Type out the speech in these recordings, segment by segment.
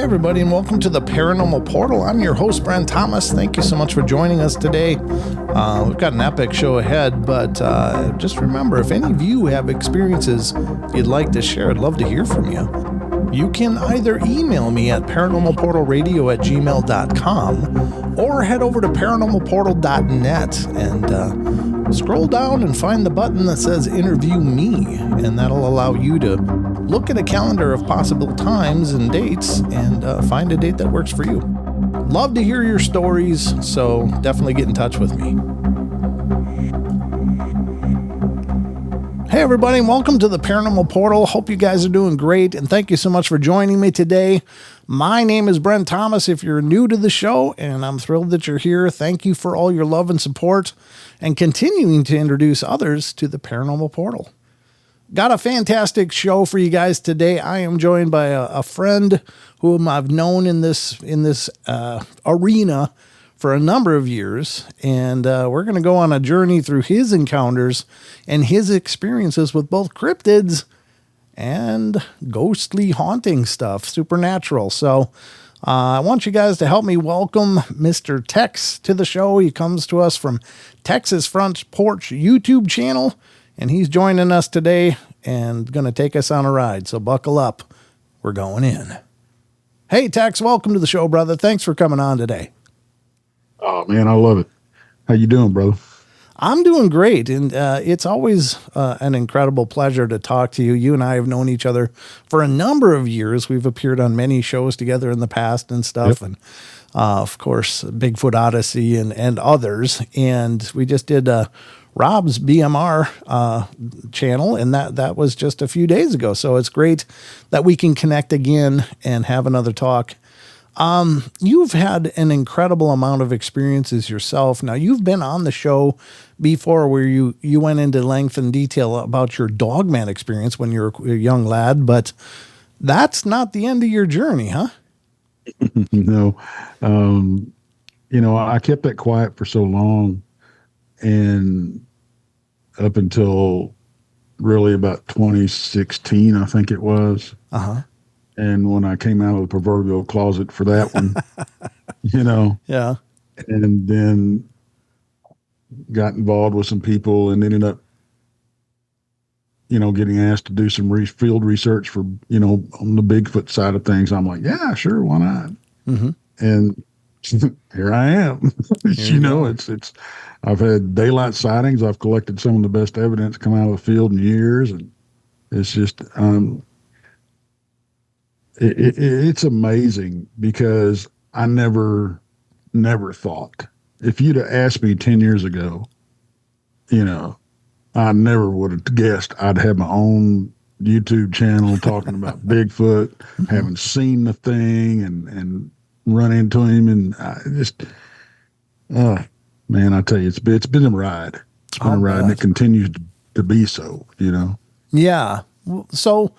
everybody, and welcome to the Paranormal Portal. I'm your host, Brent Thomas. Thank you so much for joining us today. We've got an epic show ahead, but just remember, if any of you have experiences you'd like to share, I'd love to hear from you. You can either email me at paranormalportalradio@gmail.com or head over to paranormalportal.net and scroll down and find the button that says Interview Me, and that'll allow you to look at a calendar of possible times and dates and find a date that works for you. Love to hear your stories, so definitely get in touch with me. Hey everybody, and welcome to the Paranormal Portal. Hope you guys are doing great, and thank you so much for joining me today. My name is Brent Thomas if you're new to the show, and I'm thrilled that you're here. Thank you for all your love and support and continuing to introduce others to the Paranormal Portal. Got a fantastic show for you guys today. I am joined by a friend whom I've known in this arena for a number of years, and we're going to go on a journey through his encounters and his experiences with both cryptids and ghostly haunting stuff, supernatural. So I want you guys to help me welcome Mr. Tex to the show. He comes to us from Tex's Front Porch YouTube channel, and he's joining us today and going to take us on a ride. So buckle up. We're going in. Hey, Tex, welcome to the show, brother. Thanks for coming on today. Oh, man, I love it. How you doing, brother? I'm doing great, and it's always an incredible pleasure to talk to you. You and I have known each other for a number of years. We've appeared on many shows together in the past and stuff, and of course, Bigfoot Odyssey and others. And we just did Rob's BMR channel, and that was just a few days ago. So it's great that we can connect again and have another talk. You've had an incredible amount of experiences yourself. Now, you've been on the show before where you went into length and detail about your dogman experience when you were a young lad, but that's not the end of your journey, huh? No. I kept that quiet for so long, and up until really about 2016, I think it was. Uh-huh. And when I came out of the proverbial closet for that one, Yeah. And then got involved with some people and ended up, getting asked to do some field research for, on the Bigfoot side of things. I'm like, yeah, sure. Why not? Mm-hmm. And here I am. It's I've had daylight sightings. I've collected some of the best evidence come out of the field in years. And it's just, it's amazing because I never thought, if you'd have asked me 10 years ago, I never would have guessed I'd have my own YouTube channel talking about Bigfoot, haven't seen the thing and run into him. And I just, man, I tell you, it's been a ride. It's been a ride, and it continues to be so, Yeah. So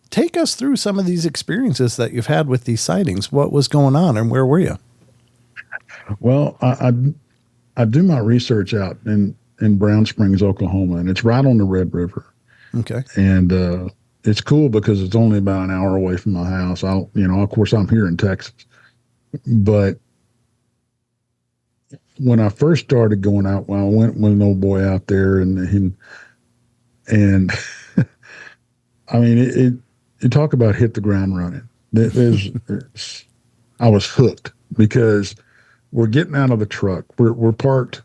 take us through some of these experiences that you've had with these sightings. What was going on and where were you? Well, I do my research out in Brown Springs, Oklahoma, and it's right on the Red River. Okay. And it's cool because it's only about an hour away from my house. Of course, I'm here in Texas. But when I first started going out, I went with an old boy out there, and I mean, you talk about hit the ground running. I was hooked because we're getting out of the truck. We're parked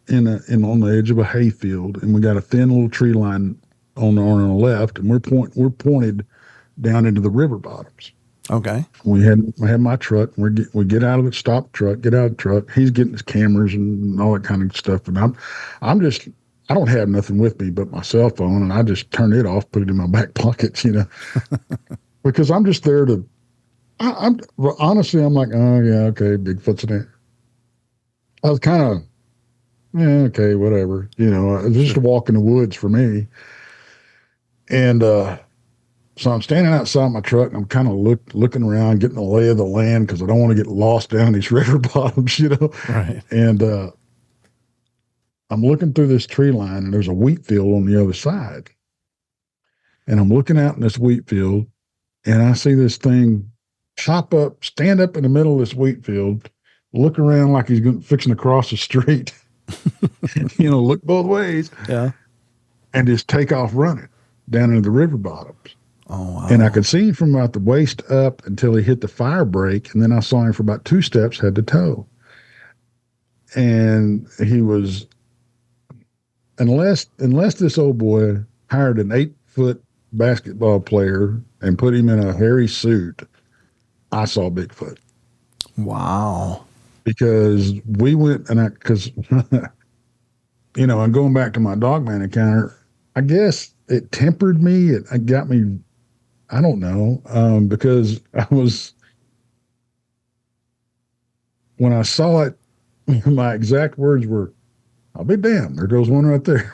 on the edge of a hayfield, and we got a thin little tree line on the left, and we're pointed down into the river bottoms. Okay. I had my truck. We get out of it, stop the truck, get out of the truck. He's getting his cameras and all that kind of stuff, and I don't have nothing with me but my cell phone, and I just turn it off, put it in my back pockets, because I'm just there to. Honestly, I'm like, oh yeah, okay, Bigfoot's in there. I was kind of, yeah, okay, whatever, it was just a walk in the woods for me, and so I'm standing outside my truck, and I'm kind of looking around, getting the lay of the land because I don't want to get lost down these river bottoms, Right. And I'm looking through this tree line, and there's a wheat field on the other side. And I'm looking out in this wheat field, and I see this thing hop up, stand up in the middle of this wheat field, look around like he's fixing to cross the street, look both ways, Yeah. and just take off running down into the river bottoms. Oh, wow. And I could see him from about the waist up until he hit the fire break, and then I saw him for about 2 steps head to toe. And he was, unless this old boy hired an 8-foot basketball player and put him in a hairy suit, I saw Bigfoot. Wow. Because we went, and and going back to my dogman encounter, I guess it tempered me. It got me, I don't know, because when I saw it, my exact words were, I'll be damned, there goes one right there.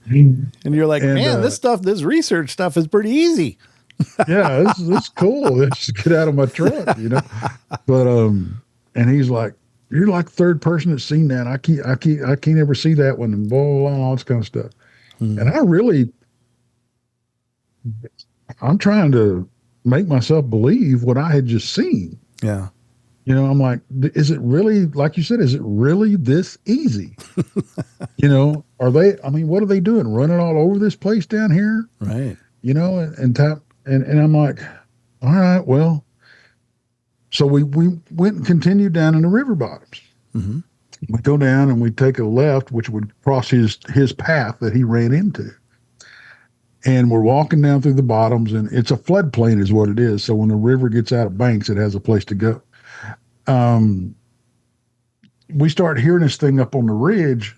And you're like, man, this research stuff is pretty easy. Yeah, this is cool. Let's just get out of my truck, But and he's like, you're like the third person that's seen that. I can't ever see that one, and blah, blah, blah, all this kind of stuff. And I'm trying to make myself believe what I had just seen. Yeah. I'm like, is it really, like you said, is it really this easy? What are they doing? Running all over this place down here? Right. And I'm like, all right, well, so we went and continued down in the river bottoms. Mm-hmm. We go down and we take a left, which would cross his path that he ran into. And we're walking down through the bottoms, and it's a floodplain is what it is. So when the river gets out of banks, it has a place to go. We start hearing this thing up on the ridge.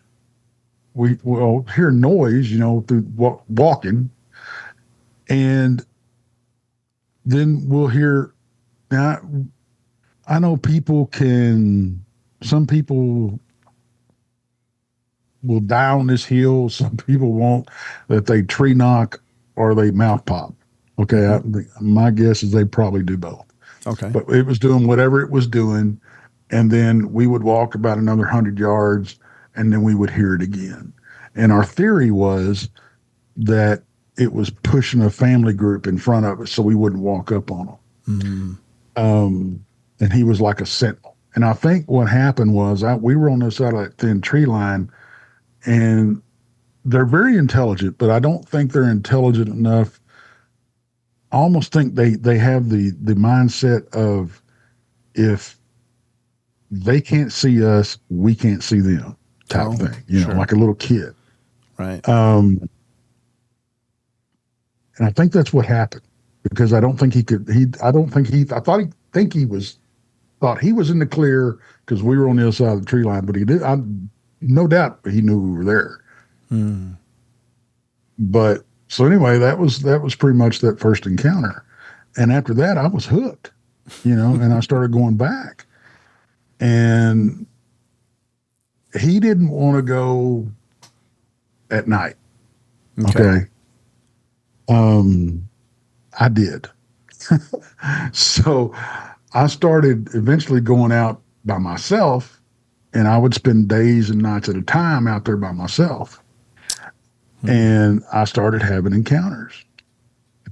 We'll hear noise, through walking. And then we'll hear, now I know some people will die on this hill. Some people won't, that they tree knock or they mouth pop. Okay. My guess is they probably do both. Okay. But it was doing whatever it was doing. And then we would walk about another 100 yards and then we would hear it again. And our theory was that it was pushing a family group in front of us so we wouldn't walk up on them. Mm-hmm. And he was like a sentinel. And I think what happened was we were on the side of that thin tree line, and they're very intelligent, but I don't think they're intelligent enough. I almost think they have the mindset of, if they can't see us, we can't see them type thing, sure. Like a little kid. Right. And I think that's what happened, because I don't think he thought he was in the clear because we were on the other side of the tree line, but no doubt he knew we were there. But so anyway, that was pretty much that first encounter. And after that, I was hooked, and I started going back, and he didn't want to go at night. Okay. I did. So I started eventually going out by myself, and I would spend days and nights at a time out there by myself. And I started having encounters.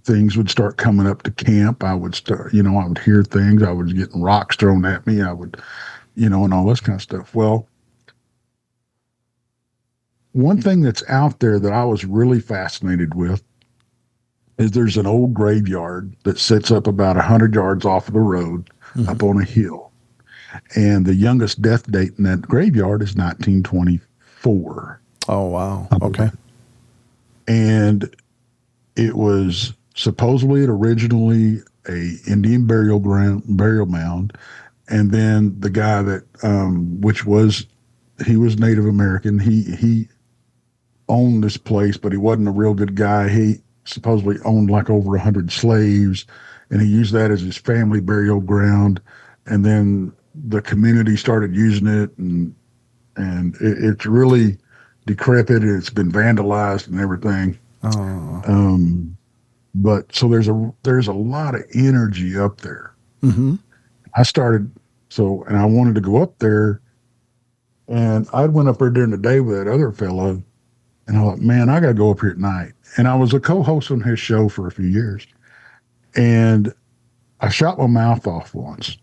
Things would start coming up to camp. I would start, I would hear things. I was getting rocks thrown at me. I would, and all this kind of stuff. Well, one thing that's out there that I was really fascinated with is there's an old graveyard that sits up about 100 yards off of the road, up on a hill. And the youngest death date in that graveyard is 1924. Oh, wow. Okay. And it was supposedly originally a Indian burial mound. And then the guy that, he was Native American. He owned this place, but he wasn't a real good guy. He supposedly owned like over 100 slaves, and he used that as his family burial ground. And then the community started using it, and it's really decrepit. It's been vandalized and everything. Oh. But so there's a lot of energy up there. Mm-hmm. And I wanted to go up there, and I went up there during the day with that other fellow, and I thought, man, I got to go up here at night. And I was a co-host on his show for a few years. And I shot my mouth off once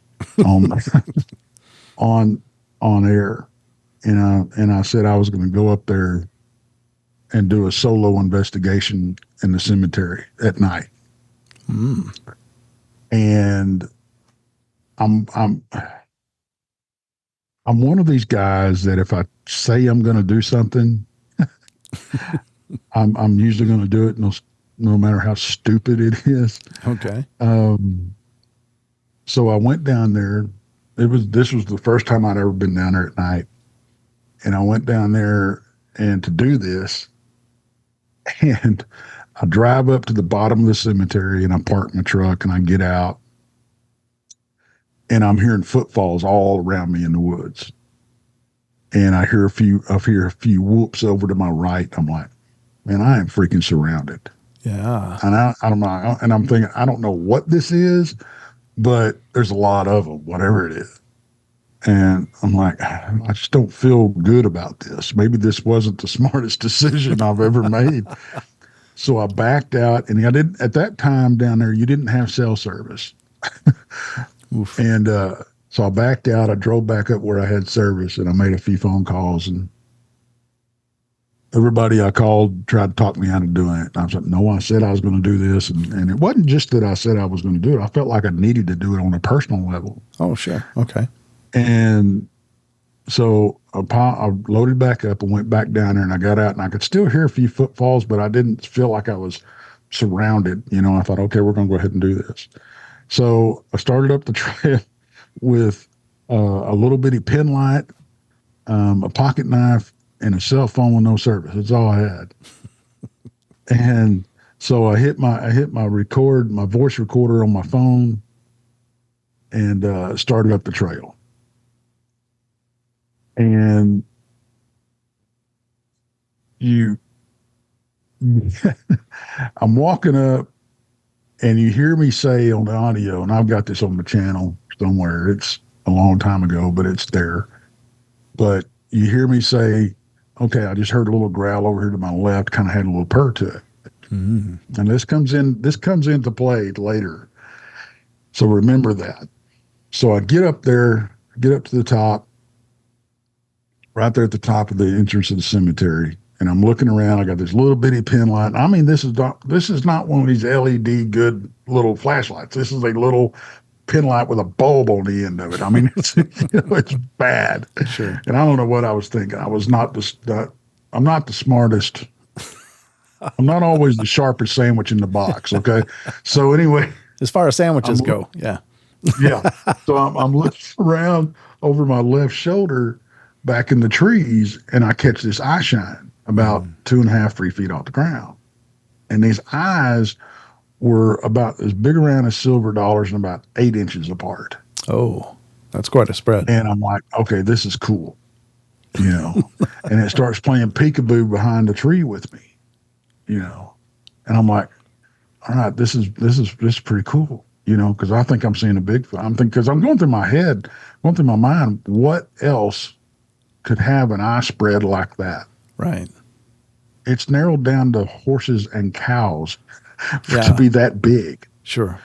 on on air, and I said I was going to go up there and do a solo investigation in the cemetery at night. And I'm one of these guys that if I say I'm going to do something, I'm usually going to do it, no matter how stupid it is. Okay. So I went down there. This was the first time I'd ever been down there at night, and I went down there and to do this, and I drive up to the bottom of the cemetery and I park my truck and I get out, and I'm hearing footfalls all around me in the woods, and I hear a few whoops over to my right. I'm like, man, I am freaking surrounded. Yeah. And I don't know, and I'm thinking, I don't know what this is, but there's a lot of them, whatever it is. And I'm like, I just don't feel good about this. Maybe this wasn't the smartest decision I've ever made. So I backed out, and I didn't, at that time down there, you didn't have cell service. And so I backed out. I drove back up where I had service, and I made a few phone calls, and everybody I called tried to talk me out of doing it. And I was like, no, I said I was going to do this. And it wasn't just that I said I was going to do it. I felt like I needed to do it on a personal level. Oh, sure. Okay. And so I loaded back up and went back down there, and I got out, and I could still hear a few footfalls, but I didn't feel like I was surrounded. I thought, okay, we're going to go ahead and do this. So I started up the trail with a little bitty pen light, a pocket knife, and a cell phone with no service. That's all I had. And so I hit my voice recorder on my phone, and started up the trail. And I'm walking up, and you hear me say on the audio, and I've got this on the channel somewhere. It's a long time ago, but it's there. But you hear me say, okay, I just heard a little growl over here to my left, kind of had a little purr to it. And this comes into play later. So remember that. So I get up to the top, right there at the top of the entrance of the cemetery, and I'm looking around. I got this little bitty pin light. I mean, this is not one of these LED good little flashlights. This is a little pin light with a bulb on the end of it. I mean, it's bad. Sure. And I don't know what I was thinking. I'm not the smartest. I'm not always the sharpest sandwich in the box. Okay. So anyway, as far as sandwiches go, yeah. Yeah. So I'm looking around over my left shoulder back in the trees, and I catch this eye shine about 2.5, 3 feet off the ground. And these eyes were about as big around as silver dollars and about 8 inches apart. Oh, that's quite a spread. And I'm like, okay, this is cool. And it starts playing peekaboo behind the tree with me, and I'm like, all right, this is pretty cool. Because I think I'm seeing a Bigfoot. Because I'm going through my mind, what else could have an eye spread like that? Right. It's narrowed down to horses and cows to be that big. Sure.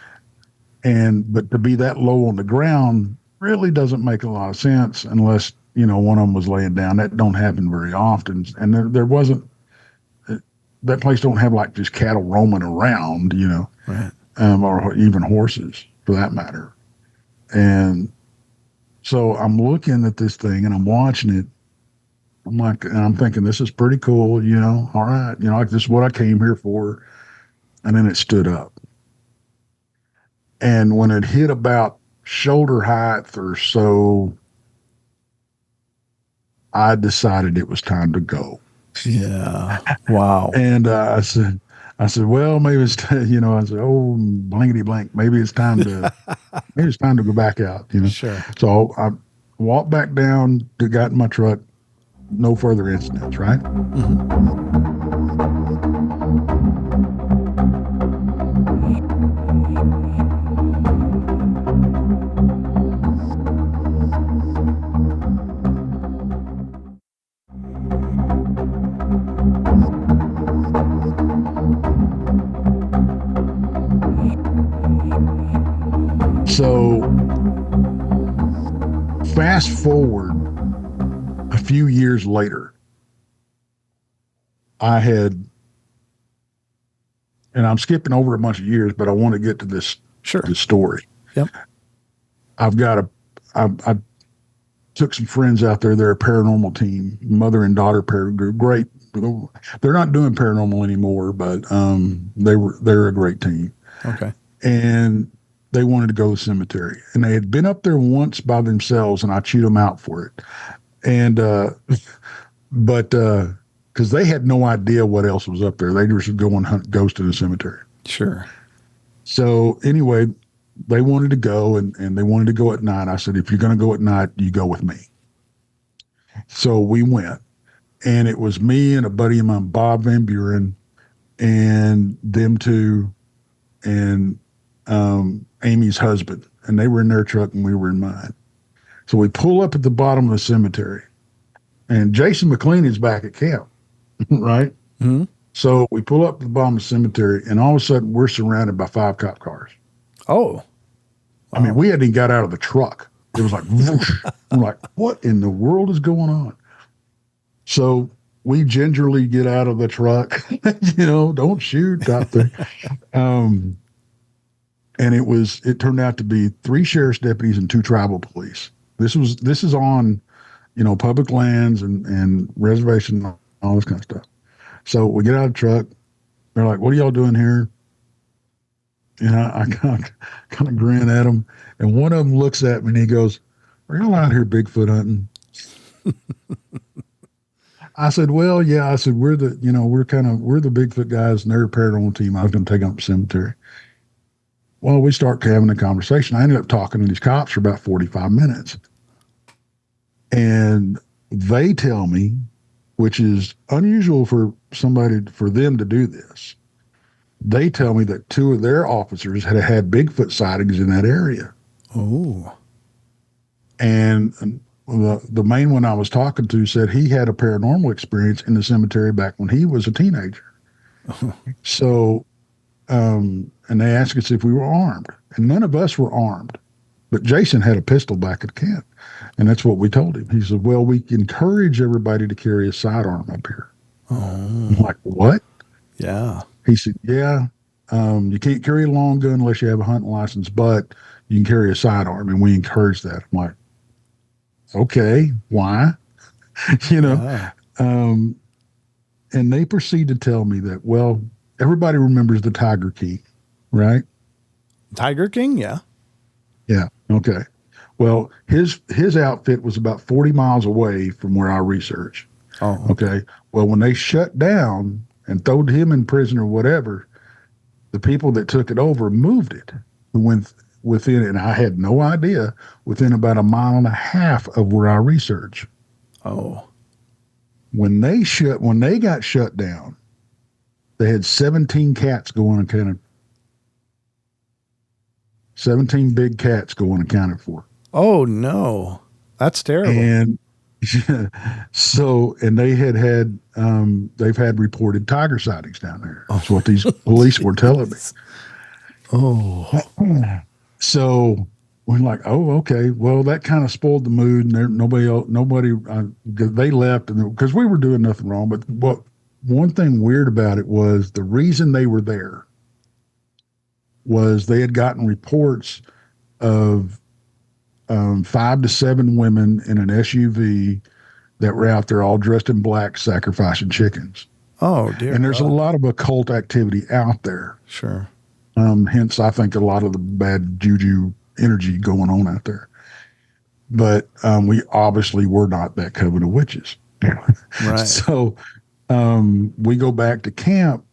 But to be that low on the ground really doesn't make a lot of sense unless, one of them was laying down. That don't happen very often. And there wasn't, that place don't have like just cattle roaming around, Right. Or even horses for that matter. And so I'm looking at this thing and I'm watching it. I'm like, and I'm thinking, this is pretty cool, all right, like this is what I came here for. And then it stood up. And when it hit about shoulder height or so, I decided it was time to go. Yeah. Wow. And I said, well, maybe it's, I said, oh, blankety blank. Maybe it's time to go back out, Sure. So I walked back down, got in my truck, no further incidents, right? So fast forward a few years later, I had, and I'm skipping over a bunch of years, but I want to get to this story. Yep. I took some friends out there. They're a paranormal team, mother and daughter group. Great. They're not doing paranormal anymore, but they're a great team. Okay. And they wanted to go to the cemetery, and they had been up there once by themselves, and I chewed them out for it. And but because they had no idea what else was up there, they were just going hunt ghosts in the cemetery. Sure. So anyway, they wanted to go, and they wanted to go at night. I said, if you're going to go at night, you go with me. So we went, and it was me and a buddy of mine, Bob Van Buren, and them two, and Amy's husband, and they were in their truck and we were in mine. So we pull up at the bottom of the cemetery, and Jason McLean is back at camp, right? Mm-hmm. So we pull up at the bottom of the cemetery, and all of a sudden we're surrounded by 5 cop cars. Oh. Wow. I mean, we hadn't even got out of the truck. It was like, whoosh. I'm like, what in the world is going on? So we gingerly get out of the truck, don't shoot out there. And it turned out to be 3 sheriff's deputies and 2 tribal police. This is on, public lands and reservation and all this kind of stuff. So we get out of the truck. They're like, what are y'all doing here? And I kind of grin at them. And one of them looks at me and he goes, are y'all out here Bigfoot hunting? I said, well, yeah. I said, we're the Bigfoot guys and they're a paranormal team. I was going to take them up the cemetery. Well, we start having a conversation. I ended up talking to these cops for about 45 minutes. And they tell me, which is unusual for them to do this. They tell me that 2 of their officers had Bigfoot sightings in that area. Oh. And the main one I was talking to said he had a paranormal experience in the cemetery back when he was a teenager. So, and they asked us if we were armed, and none of us were armed, but Jason had a pistol back at camp, and that's what we told him. He said, well, we encourage everybody to carry a sidearm up here. Oh. I'm like, what? Yeah. He said, yeah, you can't carry a long gun unless you have a hunting license, but you can carry a sidearm, and we encourage that. I'm like, okay, why? Yeah. And they proceed to tell me that, well, everybody remembers the Tiger King, right? Tiger King, yeah. Yeah. Okay. Well, his outfit was about 40 miles away from where I researched. Oh. Okay. Well, when they shut down and throwed him in prison or whatever, the people that took it over moved it within, and I had no idea, within about 1.5 miles of where I researched. Oh. When they got shut down, they had 17 cats going accounted. 17 big cats going accounted for. Oh no, that's terrible. And so, and they've had reported tiger sightings down there. That's what these police were telling me. Oh. So we're like, oh, okay. Well, that kind of spoiled the mood, and they left, and because we were doing nothing wrong. But one thing weird about it was the reason they were there was they had gotten reports of 5 to 7 women in an SUV that were out there all dressed in black sacrificing chickens. Oh dear. And there's a lot of occult activity out there. Sure. Hence, I think a lot of the bad juju energy going on out there. But we obviously were not that coven of witches. Right. So we go back to camp,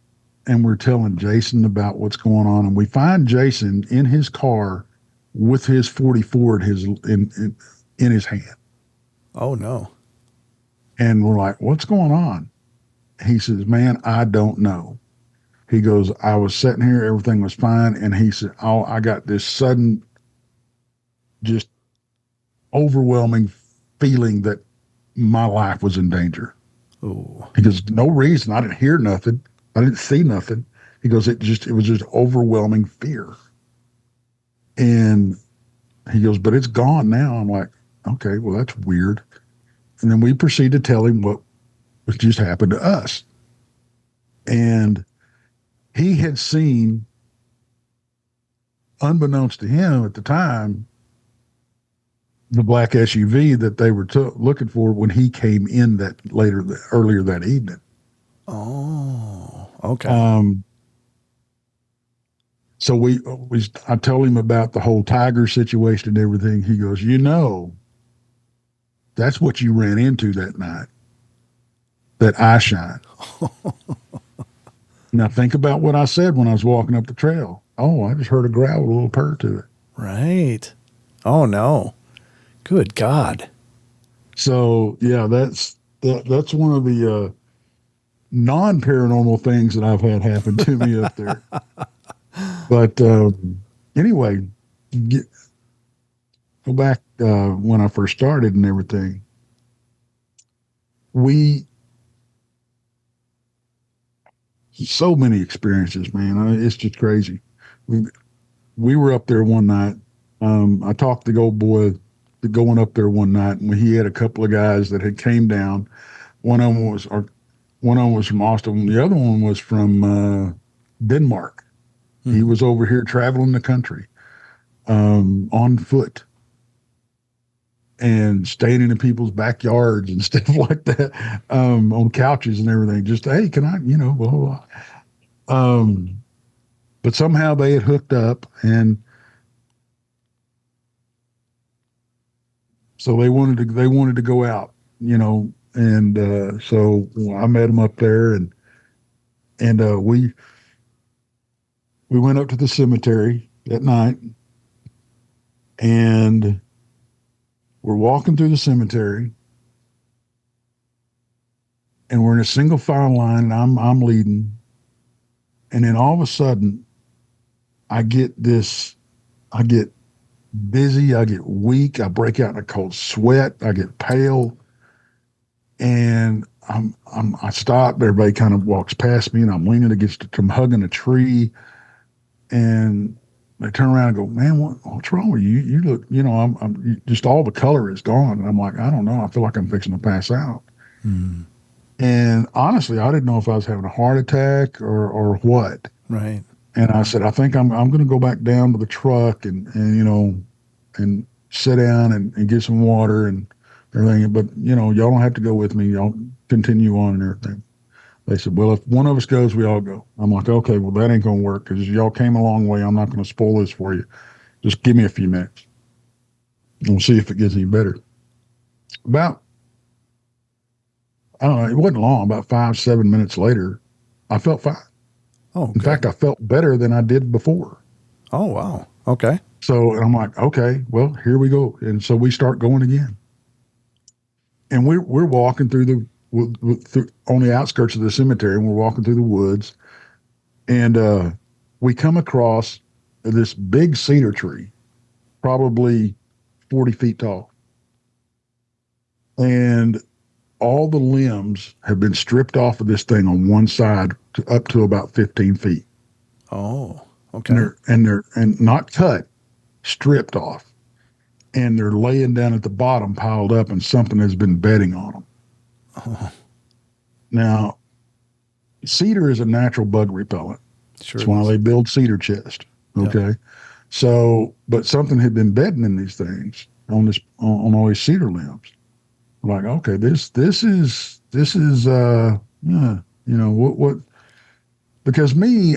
and we're telling Jason about what's going on, and we find Jason in his car with his 44 in his hand. Oh no. And we're like, what's going on? He says, man, I don't know. He goes, I was sitting here, everything was fine. And he said, oh, I got this sudden, just overwhelming feeling that my life was in danger. Oh. He goes, no reason. I didn't hear nothing. I didn't see nothing. He goes, it was just overwhelming fear. And He goes, but it's gone now. I'm like, okay, well, that's weird. And then we proceed to tell him what just happened to us. And he had seen, unbeknownst to him at the time, the black SUV that they were looking for when he came in earlier that evening. Oh, okay. So I told him about the whole tiger situation and everything. He goes, that's what you ran into that night, that eye shine. Now think about what I said when I was walking up the trail. Oh, I just heard a growl with a little purr to it. Right. Oh no. Good God. So yeah, that's one of the non-paranormal things that I've had happen to me up there. But anyway, go back when I first started and everything. So many experiences, man. It's just crazy. We were up there one night. I talked to the old boy going up there one night, and he had a couple of guys that had came down. One of them was from Austin. The other one was from Denmark. Mm-hmm. He was over here traveling the country on foot and staying in people's backyards and stuff like that, on couches and everything. Just, hey, can I, blah, blah, blah. But somehow they had hooked up, and so they wanted to go out, and so I met them up there, and we went up to the cemetery at night, and we're walking through the cemetery, and we're in a single file line, and I'm leading, and then all of a sudden, I get dizzy, I get weak, I break out in a cold sweat, I get pale, and I stop. Everybody kind of walks past me, and I'm leaning I'm hugging a tree, and they turn around and go, man, what's wrong with you? You look, I'm just, all the color is gone. And I'm like, I don't know. I feel like I'm fixing to pass out. Mm. And honestly, I didn't know if I was having a heart attack or what. Right. And I said, I think I'm going to go back down to the truck and sit down and get some water and everything. But, y'all don't have to go with me. Y'all continue on and everything. They said, well, if one of us goes, we all go. I'm like, okay, well, that ain't going to work because y'all came a long way. I'm not going to spoil this for you. Just give me a few minutes. We'll see if it gets any better. About, I don't know, it wasn't long, about 5-7 minutes later, I felt fine. Oh, in fact, I felt better than I did before. Oh, wow. Okay. So, and I'm like, okay, well, here we go. And so we start going again. And we're walking through on the outskirts of the cemetery, and we're walking through the woods, and we come across this big cedar tree, probably 40 feet tall, and all the limbs have been stripped off of this thing on one side up to about 15 feet. Oh, okay. And they're not cut, stripped off, and they're laying down at the bottom, piled up, and something has been bedding on them. Oh. Now, cedar is a natural bug repellent. Sure. That's why they build cedar chest. Okay. Yep. So, but something had been bedding in these things on all these cedar limbs. I'm like, okay, this is what, because when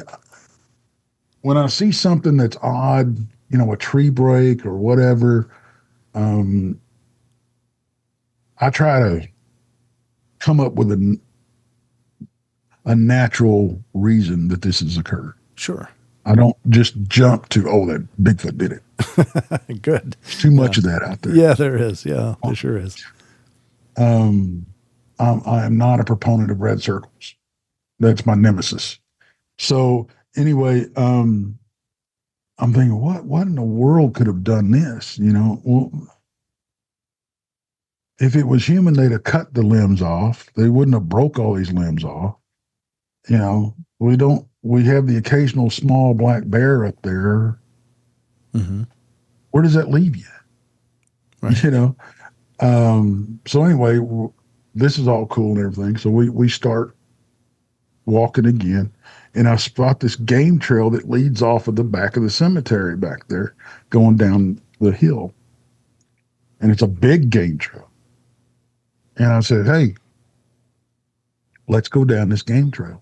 I see something that's odd, a tree break or whatever, I try to come up with a natural reason that this has occurred. Sure. I don't just jump to, oh, that Bigfoot did it. Good. There's too much of that out there. Yeah, there is. Yeah, there sure is. I am not a proponent of red circles. That's my nemesis. So anyway, I'm thinking, what in the world could have done this? Well, if it was human, they'd have cut the limbs off. They wouldn't have broke all these limbs off. We have the occasional small black bear up there. Mm-hmm. where does that leave you? Right. You know? So anyway, this is all cool and everything. So we start walking again, and I spot this game trail that leads off of the back of the cemetery back there, going down the hill. And it's a big game trail. And I said, hey, let's go down this game trail.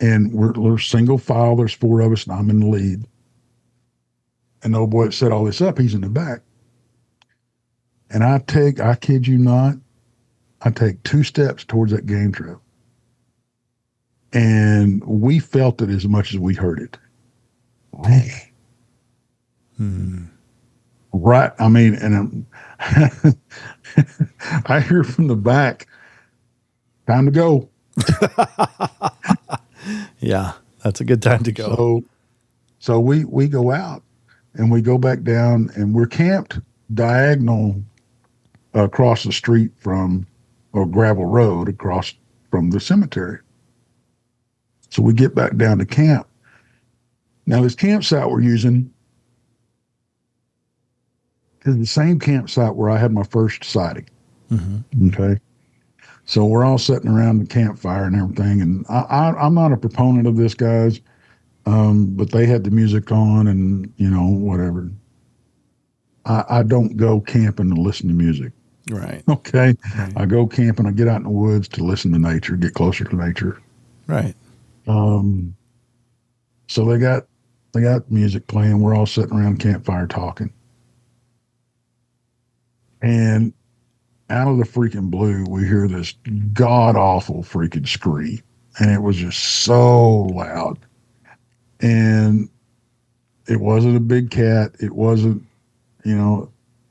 And we're single file. There's 4 of us, and I'm in the lead. And the old boy that set all this up, he's in the back. And I kid you not, I take 2 steps towards that game trail. And we felt it as much as we heard it. Right. I mean, and I hear from the back, time to go. Yeah, that's a good time to go. So we go out and we go back down, and we're camped diagonal across the street from a gravel road across from the cemetery. So we get back down to camp. Now this campsite we're using is the same campsite where I had my first sighting. Mm-hmm. Okay. So we're all sitting around the campfire and everything. And I'm not a proponent of this, guys. But they had the music on and, whatever. I don't go camping to listen to music. Right. Okay. Right. I go camping. I get out in the woods to listen to nature, get closer to nature. Right. So they got music playing. We're all sitting around the campfire talking. And out of the freaking blue, we hear this god awful freaking scream. And it was just so loud. And it wasn't a big cat. It wasn't, it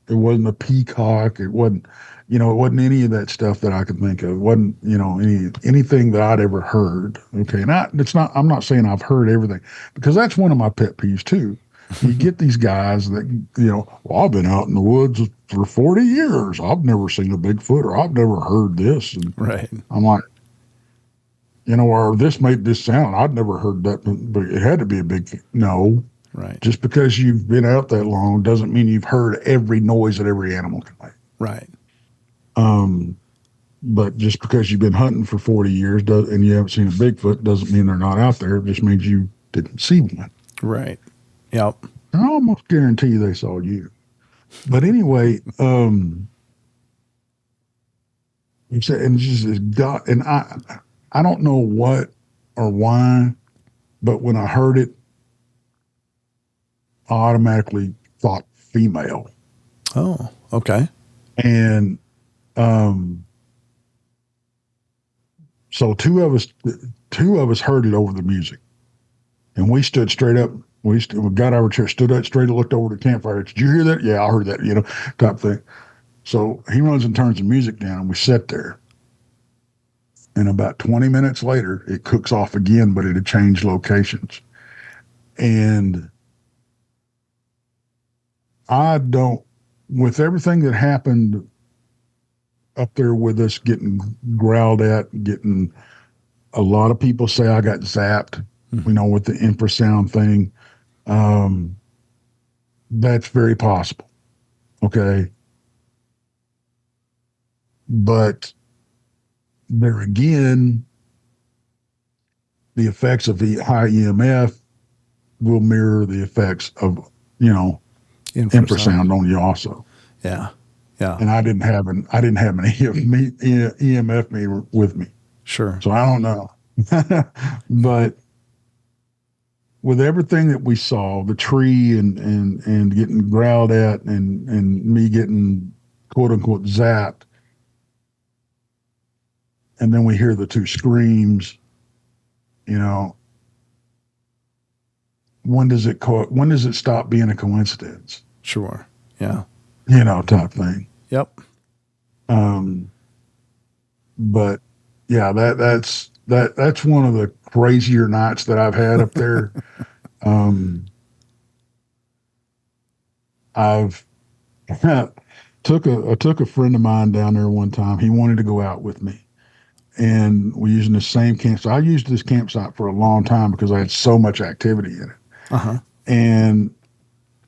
wasn't a peacock. It wasn't, it wasn't any of that stuff that I could think of. It wasn't, anything that I'd ever heard. Okay. And I'm not saying I've heard everything, because that's one of my pet peeves too. You get these guys that, well, I've been out in the woods for 40 years. I've never seen a Bigfoot, or I've never heard this. And right. I'm like, or this made this sound. I'd never heard that, but it had to be a big thing. No. Right. Just because you've been out that long doesn't mean you've heard every noise that every animal can make. Right. But just because you've been hunting for 40 years and you haven't seen a Bigfoot doesn't mean they're not out there. It just means you didn't see one. Right. Yep. I almost guarantee you they saw you. But anyway, you said, and it's just this God, and I don't know what or why, but when I heard it, I automatically thought female. Oh, okay. And so two of us heard it over the music, and we stood straight up. We got our chair, stood up straight, looked over the campfire. Did you hear that? Yeah, I heard that, type thing. So he runs and turns the music down, and we sat there. And about 20 minutes later, it cooks off again, but it had changed locations. And with everything that happened up there with us getting growled at, getting a lot of people say I got zapped, with the infrasound thing. That's very possible. Okay. But there again, the effects of the high EMF will mirror the effects of, infrasound on you also. Yeah. Yeah. And I didn't have an EMF meter with me. Sure. So I don't know. But with everything that we saw, the tree and getting growled at and me getting quote unquote zapped, and then we hear the 2 screams, when does it stop being a coincidence? Sure. Yeah. Type thing. Yep. But yeah, that's one of the crazier nights that I've had up there. I've took a friend of mine down there one time. He wanted to go out with me, and we're using the same campsite. I used this campsite for a long time because I had so much activity in it. Uh-huh. And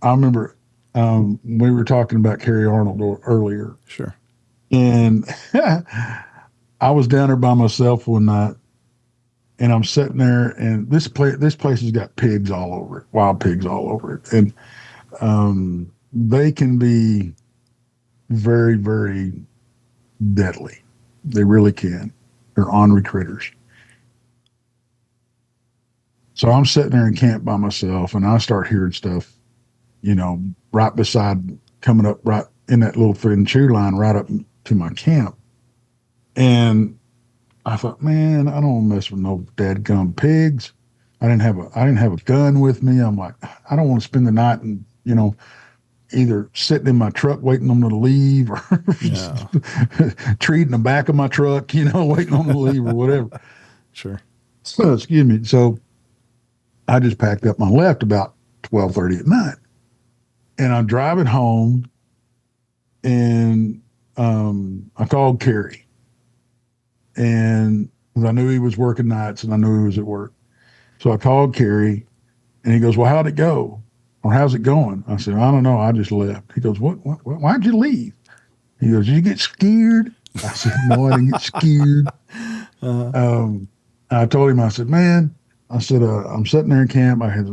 I remember We were talking about Carrie Arnold earlier, Sure. and I was down there by myself one night, and I'm sitting there, and this place has got pigs all over it, wild pigs all over it, and they can be very, very deadly. They really can. They're ornery critters. So I'm sitting there in camp by myself, and I start hearing stuff, right beside, coming up right in that little thin chew line right up to my camp. And I thought, man, I don't want to mess with no dadgum pigs. I didn't have a gun with me. I'm like, I don't want to spend the night and, either sitting in my truck waiting on them to leave or Yeah. treating the back of my truck, waiting on them to leave or whatever. Sure. So, excuse me. So I just packed up and left about 12:30 at night. And I'm driving home, and I called Kerry. And I knew he was working nights, and I knew he was at work. So I called Kerry, and he goes, well, how'd it go? Or how's it going? I said, I don't know. I just left. He goes, what? Why'd you leave? He goes, did you get scared? I said, no, I didn't get scared. I told him, I said, man, I'm sitting there in camp. I had,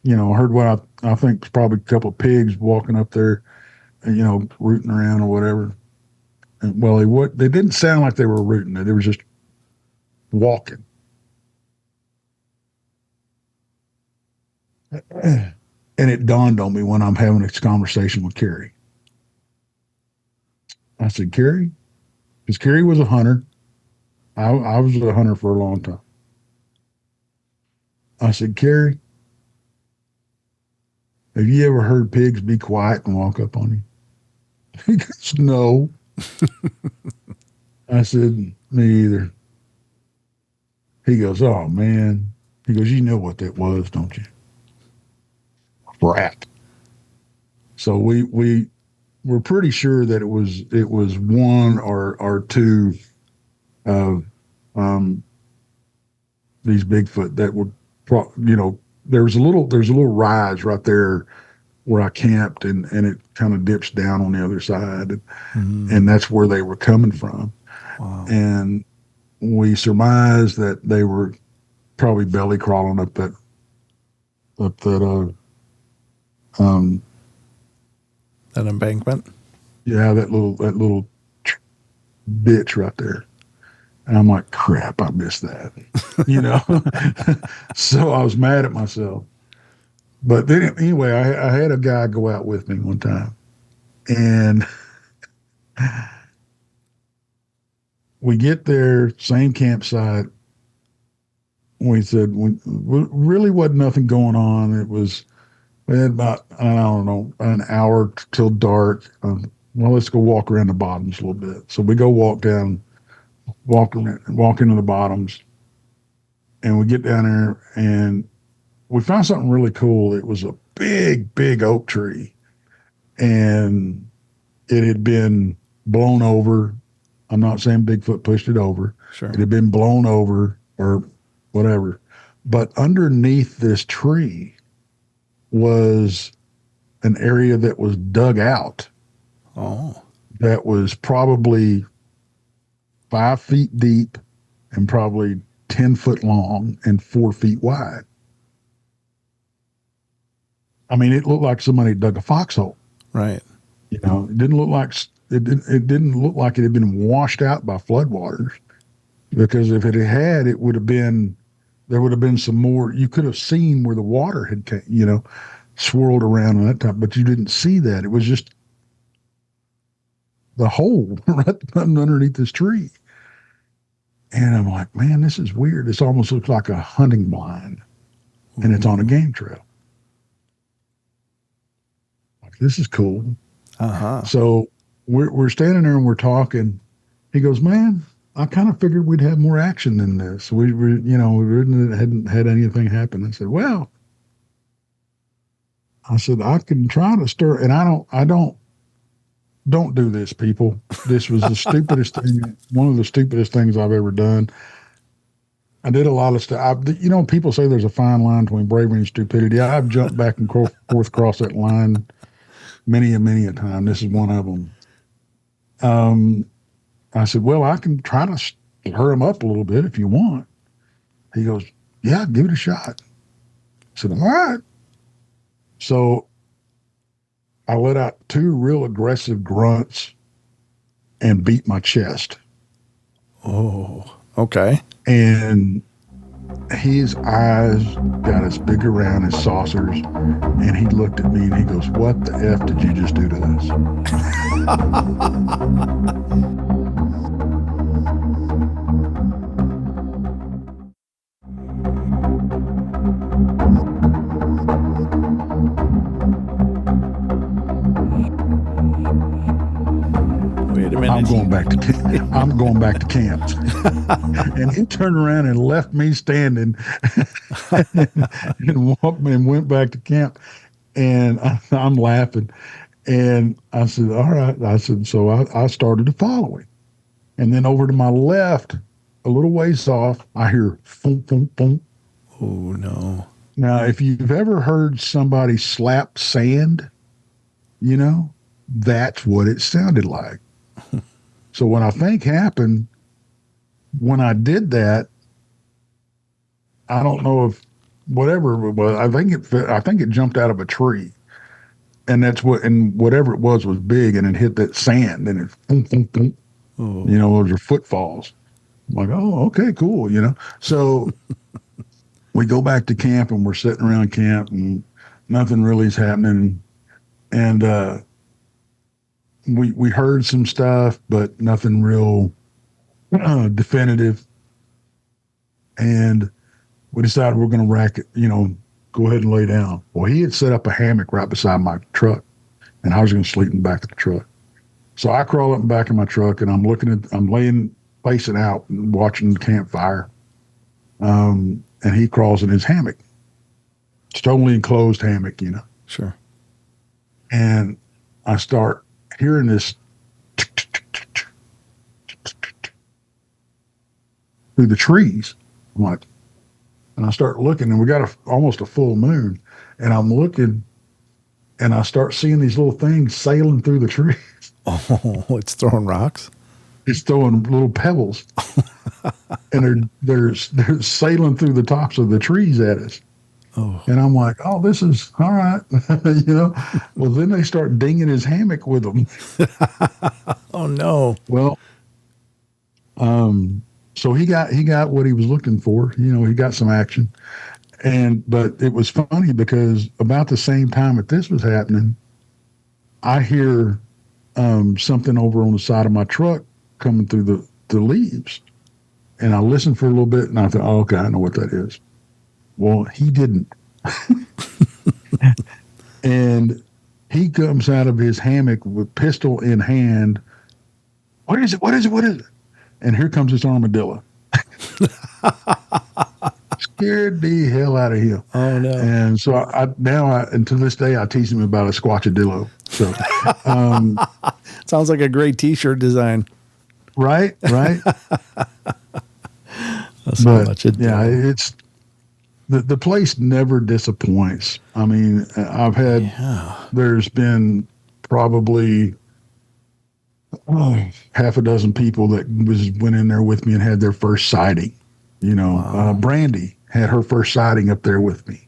heard what I think was probably a couple of pigs walking up there, rooting around or whatever. And, well, they didn't sound like they were rooting. They were just walking. And it dawned on me when I'm having this conversation with Kerry. I said, Kerry, because Kerry was a hunter. I was a hunter for a long time. I said, Kerry, have you ever heard pigs be quiet and walk up on you? He goes, no. I said, me either. He goes, oh, man. He goes, you know what that was, don't you? Rat. So we were pretty sure that it was one or two of these Bigfoot that would, there's a little rise right there where I camped, and it kind of dips down on the other side, and that's where they were coming from. Wow. And we surmised that they were probably belly crawling up that That embankment. Yeah, that little ditch right there. And I'm like, crap, I missed that. So I was mad at myself. But then anyway, I had a guy go out with me one time, and we get there, same campsite. We said, really wasn't nothing going on. We had about, I don't know, an hour till dark. Well, let's go walk around the bottoms a little bit. So we go walk into the bottoms, and we get down there, and we found something really cool. It was a big, big oak tree, and it had been blown over. I'm not saying Bigfoot pushed it over. Sure. It had been blown over or whatever. But underneath this tree was an area that was dug out. Oh. That was probably 5 feet deep and probably 10 foot long and 4 feet wide. I mean, it looked like somebody dug a foxhole. Right. It didn't look like it didn't look like it had been washed out by floodwaters, because if it had, there would have been some more. You could have seen where the water had swirled around on that top, but you didn't see that. It was just the hole right underneath this tree. And I'm like, man, this is weird. This almost looks like a hunting blind, and it's on a game trail. Like, this is cool. Uh-huh. So we're standing there and we're talking. He goes, man, I kind of figured we'd have more action than this. We hadn't had anything happen. I said, well, I can try to stir, and I don't do this, people. This was the stupidest thing, one of the stupidest things I've ever done. I did a lot of stuff. People say there's a fine line between bravery and stupidity. I've jumped back and forth across that line many and many a time. This is one of them. I said, well, I can try to stir him up a little bit if you want. He goes, yeah, give it a shot. I said, all right. So I let out 2 real aggressive grunts and beat my chest. Oh, okay. And his eyes got as big around as saucers, and he looked at me and he goes, what the F did you just do to us? Wait a minute. I'm going back to camp. And he turned around and left me standing and went back to camp. And I'm laughing. And I said, all right. I said, so I started to follow him. And then over to my left, a little ways off, I hear thump, thump, thump. Oh, no. Now, if you've ever heard somebody slap sand, that's what it sounded like. So what I think happened when I did that, I don't know if whatever it was, I think it jumped out of a tree. And whatever it was big, and it hit that sand, and it boom, boom, boom. Oh. Those are footfalls. I'm like, oh, okay, cool, So we go back to camp, and we're sitting around camp, and nothing really is happening. And we heard some stuff, but nothing real definitive. And we decided we're going to rack it, go ahead and lay down. Well, he had set up a hammock right beside my truck, and I was going to sleep in the back of the truck. So I crawl up in the back of my truck, and I'm laying facing out and watching the campfire. And he crawls in his hammock. It's totally enclosed hammock, Sure. And I start hearing this through the trees. I'm like, and I start looking, and we got almost a full moon, and I'm looking, and I start seeing these little things sailing through the trees. Oh, it's throwing rocks? It's throwing little pebbles, and they're sailing through the tops of the trees at us. Oh. And I'm like, oh, this is all right. Well, then they start dinging his hammock with them. Oh, no. Well, so he got what he was looking for. He got some action. But it was funny because about the same time that this was happening, I hear something over on the side of my truck coming through the leaves. And I listened for a little bit, and I thought, oh, okay, I know what that is. Well, he didn't. And he comes out of his hammock with pistol in hand. What is it? What is it? What is it? And here comes this armadillo. Scared the hell out of him. Oh, no. And so and to this day, I tease him about a squatchadillo. So, sounds like a great T-shirt design. Right. It's the place never disappoints. I mean, there's been probably half a dozen people that went in there with me and had their first sighting. Wow. Brandy had her first sighting up there with me.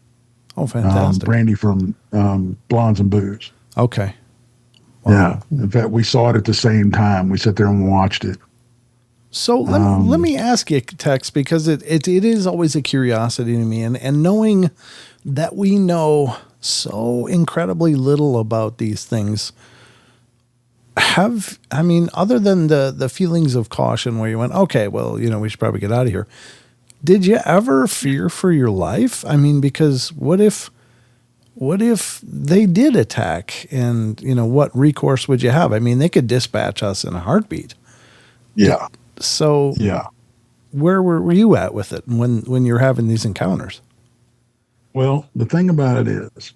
Oh, fantastic. Brandy from Blondes and Booze. Okay. Wow. Yeah. In fact, we saw it at the same time. We sat there and watched it. So let me ask you, Tex, because it is always a curiosity to me, and knowing that we know so incredibly little about these things, other than the feelings of caution where you went, okay, well, we should probably get out of here. Did you ever fear for your life? I mean, because what if they did attack, and what recourse would you have? I mean, they could dispatch us in a heartbeat. Yeah. So yeah, where were you at with it when you're having these encounters? Well, the thing about it is,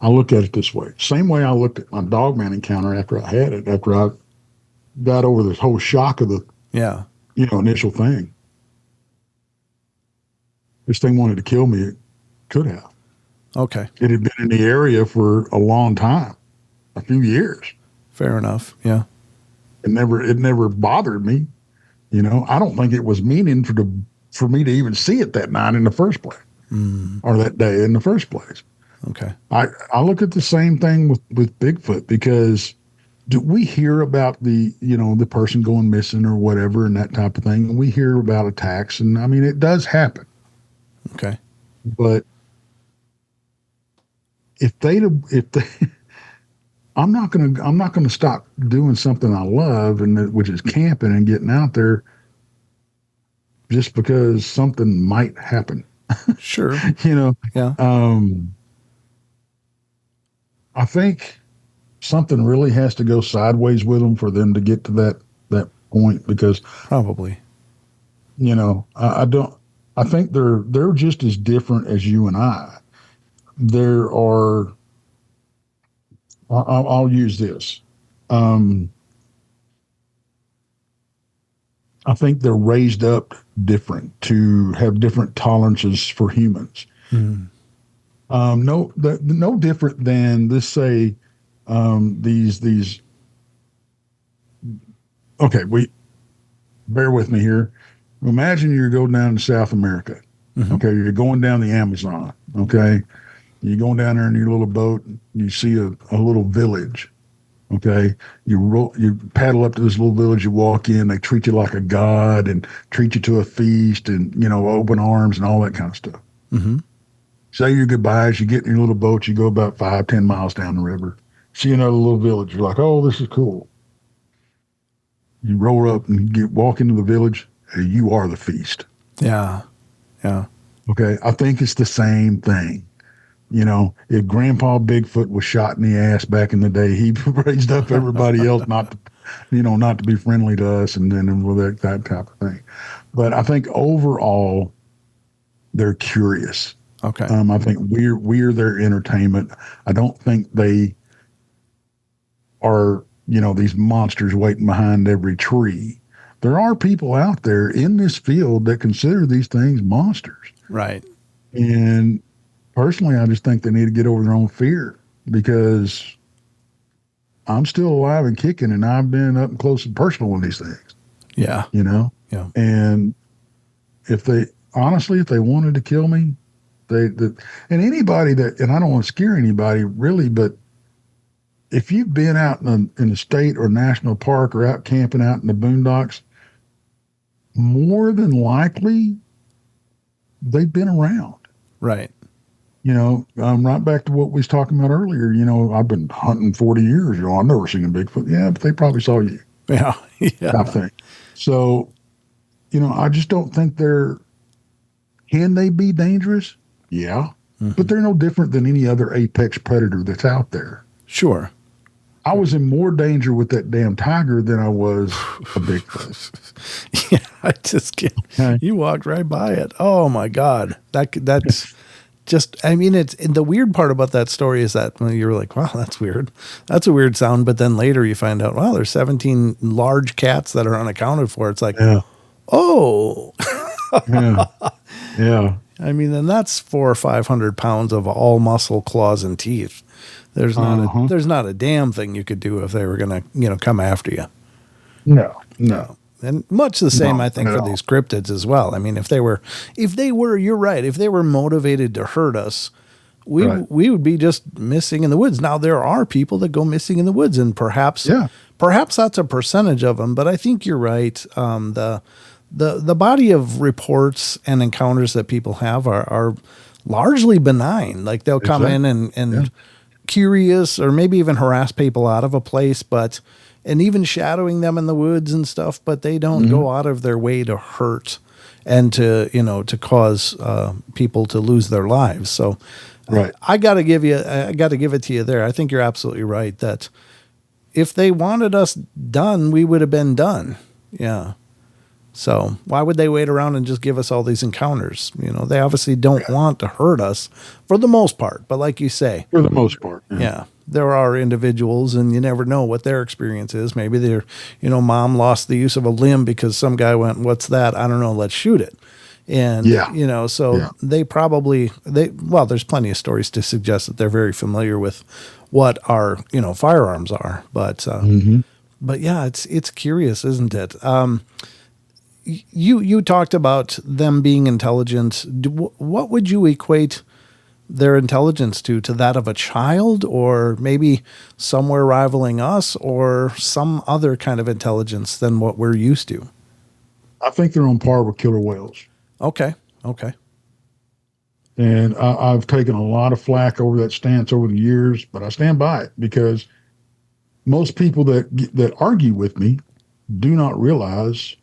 I look at it this way. Same way I looked at my Dogman encounter after I had it, after I got over this whole shock of the initial thing. this thing wanted to kill me, it could have. Okay. It had been in the area for a long time, a few years. Fair enough. Yeah. It never bothered me. I don't think it was meaning for me to even see it that night in the first place, or that day in the first place. Okay. I look at the same thing with Bigfoot, because do we hear about the person going missing or whatever and that type of thing? And we hear about attacks, and I mean, it does happen. Okay. But if they I'm not gonna stop doing something I love, which is camping and getting out there, just because something might happen. Sure. Yeah. I think something really has to go sideways with them for them to get to that point, because Probably. I don't. I think they're just as different as you and I. There are. I'll use this. I think they're raised up different to have different tolerances for humans. No different than, let's say, these. Okay, bear with me here. Imagine you're going down to South America. Okay, you're going down the Amazon. Okay, you're going down there in your little boat. And you see a little village. Okay, you paddle up to this little village. You walk in. They treat you like a god and treat you to a feast, and open arms and all that kind of stuff. Say your goodbyes. You get in your little boat. You go about 5-10 miles down the river. See another little village. You're like, oh, this is cool. You roll up and walk into the village. And you are the feast. Yeah. Yeah. Okay, I think it's the same thing. If Grandpa Bigfoot was shot in the ass back in the day, he raised up everybody else not to be friendly to us, and then with that type of thing. But I think overall, they're curious. Okay. I think we're their entertainment. I don't think they are, these monsters waiting behind every tree. There are people out there in this field that consider these things monsters. Right. And personally, I just think they need to get over their own fear, because I'm still alive and kicking, and I've been up close and personal with these things. Yeah. Yeah. And if they wanted to kill me, and anybody and I don't want to scare anybody really, but if you've been out in a state or national park or out camping out in the boondocks, more than likely they've been around. Right. Right back to what we was talking about earlier. I've been hunting 40 years. I've never seen a Bigfoot. Yeah, but they probably saw you. Yeah. Yeah. I think. So, I just don't think can they be dangerous? Yeah. But they're no different than any other apex predator that's out there. Sure. I was in more danger with that damn tiger than I was a Bigfoot. Yeah, I just can't. Okay. You walked right by it. Oh my God. That's just, I mean, the weird part about that story is that you're like, wow, that's weird. That's a weird sound. But then later you find out, wow, there's 17 large cats that are unaccounted for. It's like, oh. Yeah. I mean, then that's 400 or 500 pounds of all muscle, claws, and teeth. There's not a damn thing you could do if they were going to, come after you. No. And much the same, I think, for these cryptids as well. I mean, if they were, you're right. If they were motivated to hurt us, we would be just missing in the woods. Now, there are people that go missing in the woods, and perhaps that's a percentage of them. But I think you're right. The body of reports and encounters that people have are largely benign. Like they'll come in and curious, or maybe even harass people out of a place, and even shadowing them in the woods and stuff, but they don't go out of their way to hurt and to cause people to lose their lives. So I got to give it to you there. I think you're absolutely right that if they wanted us done, we would have been done. Yeah. So why would they wait around and just give us all these encounters? They obviously don't want to hurt us for the most part. But like you say, for the most part, there are individuals, and you never know what their experience is. Maybe their, mom lost the use of a limb because some guy went, "What's that? I don't know. Let's shoot it." And, Yeah. so Yeah. there's plenty of stories to suggest that they're very familiar with what our, firearms are. But yeah, it's curious, isn't it? You talked about them being intelligent. What would you equate their intelligence to that of a child, or maybe somewhere rivaling us, or some other kind of intelligence than what we're used to? I think they're on par with killer whales. Okay. And I've taken a lot of flack over that stance over the years, but I stand by it because most people that argue with me do not realize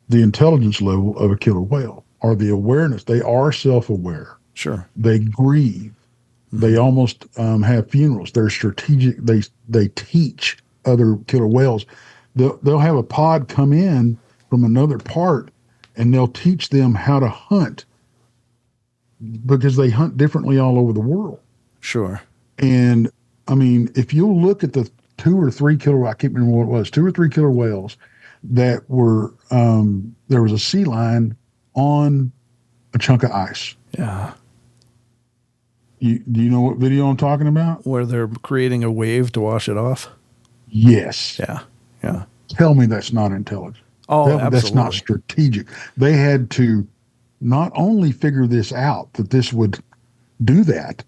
the intelligence level of a killer whale or the awareness. They are self-aware. Sure. They grieve. They almost have funerals. They're strategic. They teach other killer whales. They'll have a pod come in from another part, and they'll teach them how to hunt because they hunt differently all over the world. Sure. And I mean, if you look at the 2 or 3 killer, I can't remember what it was, 2 or 3 killer whales that were, there was a sea lion on a chunk of ice. Yeah. Do you know what video I'm talking about? Where they're creating a wave to wash it off? Yes. Yeah. Tell me that's not intelligent. Oh, That's not strategic. They had to not only figure this out, that this would do that,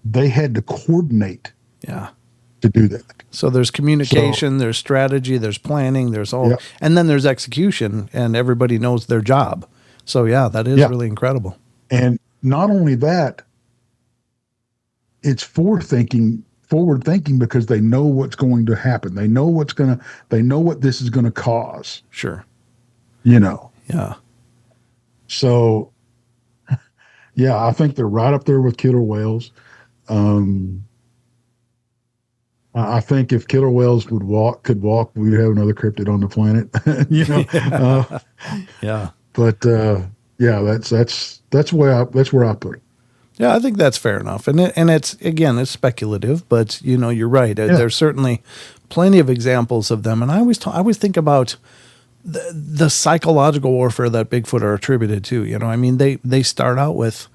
they had to coordinate to do that. So there's communication, there's strategy, there's planning, there's all, and then there's execution, and everybody knows their job. So yeah, that is really incredible. And not only that, it's forward thinking because they know what's going to happen. They know what this is going to cause. Sure. Yeah. So, yeah, I think they're right up there with killer whales. I think if killer whales could walk, we'd have another cryptid on the planet. Yeah. But that's where I put it. Yeah, I think that's fair enough. And it's speculative, but you're right. There's certainly plenty of examples of them. And I always think about the psychological warfare that Bigfoot are attributed to. I mean, they start out with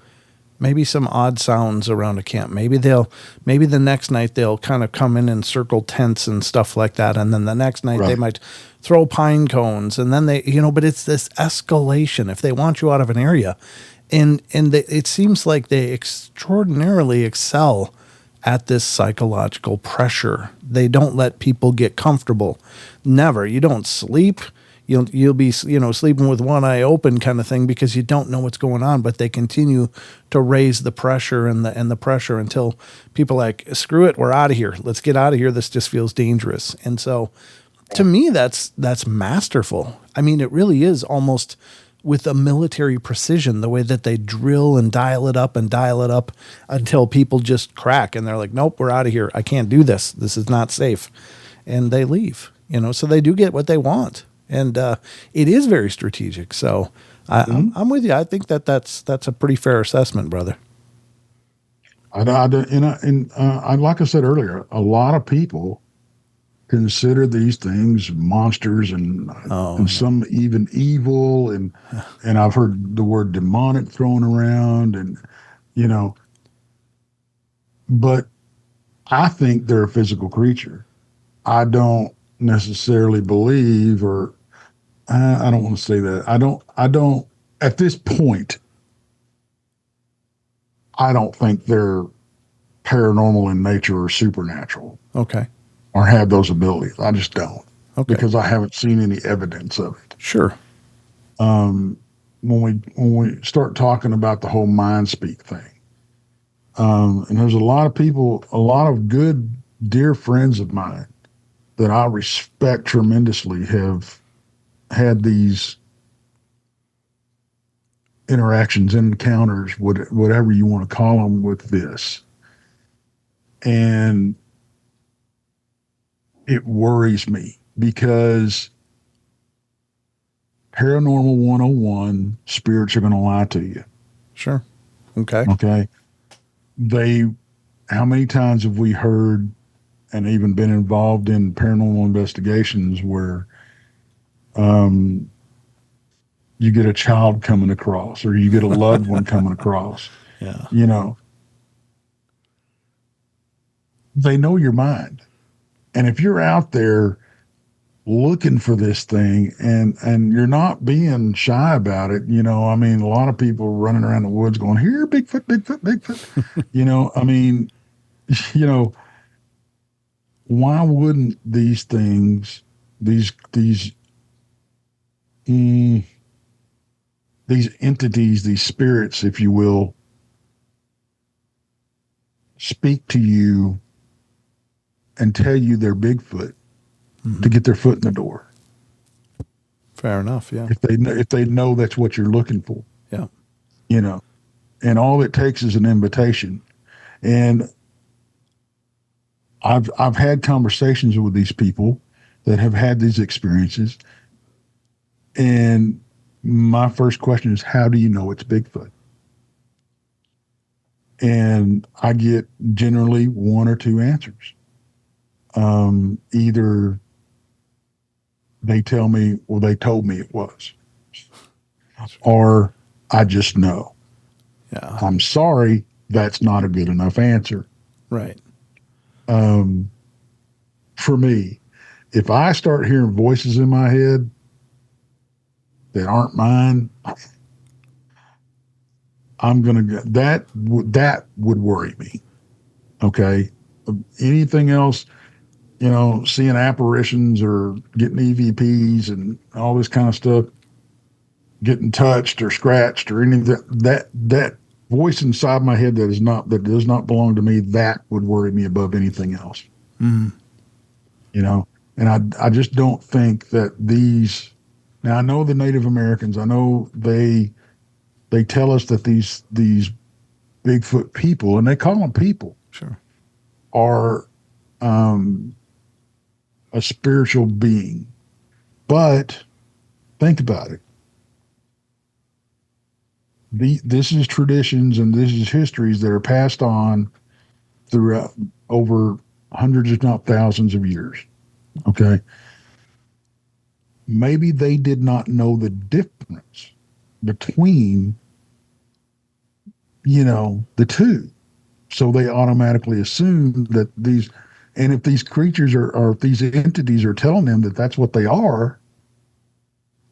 maybe some odd sounds around a camp. Maybe the next night they'll kind of come in and circle tents and stuff like that. And then the next night they might throw pine cones, and then but it's this escalation. If they want you out of an area, it seems like they extraordinarily excel at this psychological pressure. They don't let people get comfortable. Never. You don't sleep. You'll be sleeping with one eye open kind of thing because you don't know what's going on. But they continue to raise the pressure and the pressure until people are like, screw it, we're out of here. Let's get out of here. This just feels dangerous. And so, to me, that's masterful. I mean, it really is almost with a military precision, the way that they drill and dial it up until people just crack and they're like, nope, we're out of here. I can't do this. This is not safe. And they leave, so they do get what they want. And it is very strategic. So I'm with you. I think that's a pretty fair assessment, brother. Like I said earlier, a lot of people consider these things monsters and some even evil, and I've heard the word demonic thrown around, and but I think they're a physical creature. I don't necessarily believe, or I don't want to say that. I don't at this point, I don't think they're paranormal in nature or supernatural. Okay. Or have those abilities. I just don't. Okay. Because I haven't seen any evidence of it. Sure. When we start talking about the whole mind speak thing, and there's a lot of people, a lot of good, dear friends of mine that I respect tremendously have had these interactions, encounters, whatever you want to call them, with this. And it worries me because paranormal 101, spirits are going to lie to you. Sure. Okay. How many times have we heard and even been involved in paranormal investigations where you get a child coming across, or you get a loved one coming across. Yeah. You know, they know your mind. And if you're out there looking for this thing and you're not being shy about it, you know, I mean, a lot of people running around the woods going, here, Bigfoot, Bigfoot, Bigfoot. You know, I mean, you know, why wouldn't these things, these entities, these spirits, if you will, speak to you and tell you they're Bigfoot to get their foot in the door? Fair enough. Yeah. If they know that's what you're looking for, Yeah. you know, and all it takes is an invitation. And I've had conversations with these people that have had these experiences, and my first question is, how do you know it's Bigfoot? And I get generally one or two answers. Either they tell me, or they told me it was, or I just know. Yeah. I'm sorry, that's not a good enough answer. Right. For me, if I start hearing voices in my head that aren't mine, I'm gonna that would worry me. Okay, anything else, you know, seeing apparitions or getting EVPs and all this kind of stuff, getting touched or scratched or anything, that voice inside my head that does not belong to me, that would worry me above anything else. You know, and I just don't think that these. Now I know the Native Americans. I know they tell us that these Bigfoot people, and they call them people, Sure, are a spiritual being. But think about it. This is traditions and this is histories that are passed on throughout over hundreds, if not thousands of years. Okay. Maybe they did not know the difference between, you know, the two. So they automatically assume that these, and if these creatures or if these entities are telling them that that's what they are,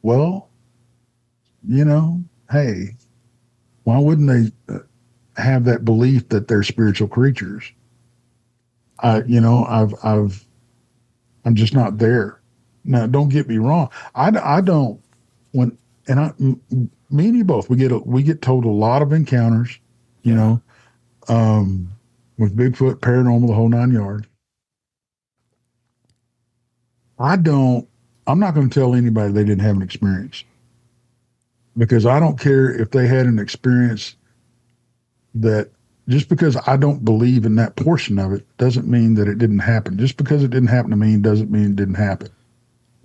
well, you know, hey, why wouldn't they have that belief that they're spiritual creatures? You know, I'm just not there. Now, don't get me wrong. I don't when and I me and you both we get told a lot of encounters, you know, with Bigfoot, paranormal, the whole 9 yards. I'm not going to tell anybody they didn't have an experience, because I don't care if they had an experience. That just because I don't believe in that portion of it doesn't mean that it didn't happen. Just because it didn't happen to me doesn't mean it didn't happen.